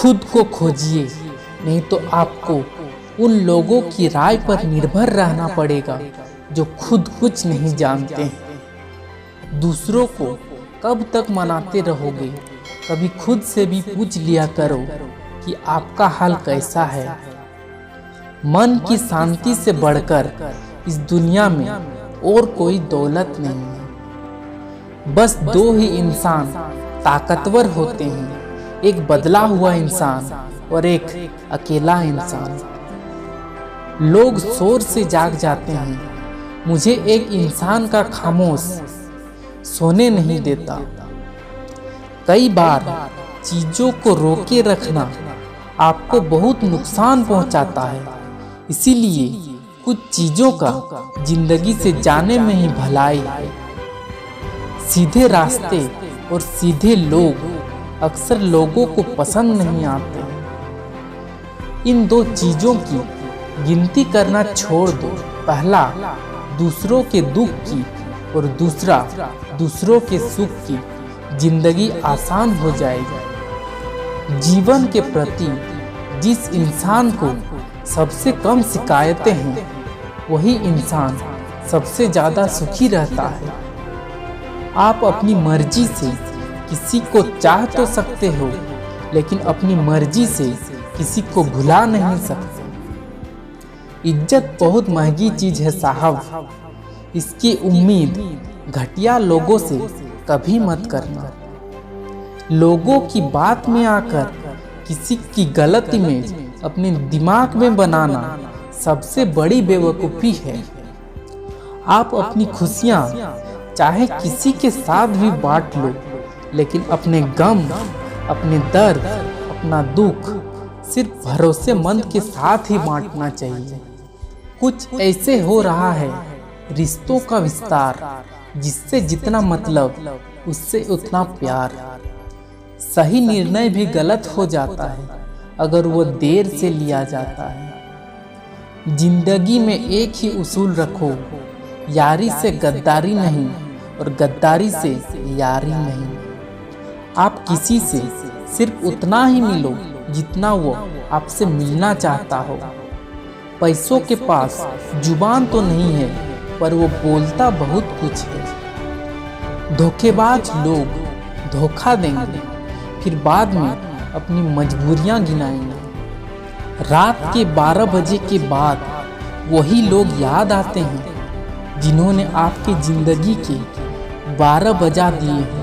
खुद को खोजिए, नहीं तो आपको उन लोगों की राय पर निर्भर रहना पड़ेगा जो खुद कुछ नहीं जानते हैं। दूसरों को कब तक मनाते रहोगे? कभी खुद से भी पूछ लिया करो कि आपका हाल कैसा है। मन की शांति से बढ़कर इस दुनिया में और कोई दौलत नहीं है। बस दो ही इंसान ताकतवर होते हैं, एक बदला हुआ इंसान और एक अकेला इंसान। लोग शोर से जाग जाते हैं, मुझे एक इंसान का खामोश सोने नहीं देता। कई बार चीजों को रोके रखना आपको बहुत नुकसान पहुंचाता है, इसीलिए कुछ चीजों का जिंदगी से जाने में ही भलाई है। सीधे रास्ते और सीधे लोग अक्सर लोगों को पसंद नहीं आते। इन दो चीजों की गिनती करना छोड़ दो। पहला दूसरों के दुख की और दूसरा दूसरों के सुख की। जिंदगी आसान हो जाएगी। जीवन के प्रति जिस इंसान को सबसे कम शिकायतें हैं, वही इंसान सबसे ज्यादा सुखी रहता है। आप अपनी मर्जी से किसी को चाह तो सकते हो, लेकिन अपनी मर्जी से किसी को भुला नहीं सकते। इज्जत बहुत महंगी चीज है साहब, इसकी उम्मीद घटिया लोगों से कभी मत करना। लोगों की बात में आकर किसी की गलत इमेज अपने दिमाग में बनाना सबसे बड़ी बेवकूफ़ी है। आप अपनी खुशियाँ चाहे किसी के साथ भी बांट लो, लेकिन अपने गम, अपने दर्द, अपना दुख सिर्फ भरोसेमंद के साथ ही बांटना चाहिए। कुछ ऐसे हो रहा है रिश्तों का विस्तार, जिससे जितना मतलब उससे उतना प्यार। सही निर्णय भी गलत हो जाता है अगर वो देर से लिया जाता है। जिंदगी में एक ही उसूल रखो, यारी से गद्दारी नहीं और गद्दारी से यारी नहीं। आप किसी से सिर्फ उतना ही मिलो जितना वो आपसे मिलना चाहता हो। पैसों के पास जुबान तो नहीं है, पर वो बोलता बहुत कुछ है। धोखेबाज लोग धोखा देंगे, फिर बाद में अपनी मजबूरियां गिनाएंगे। रात के 12 बजे के बाद वही लोग याद आते हैं जिन्होंने आपकी जिंदगी के 12 बजा दिए हैं।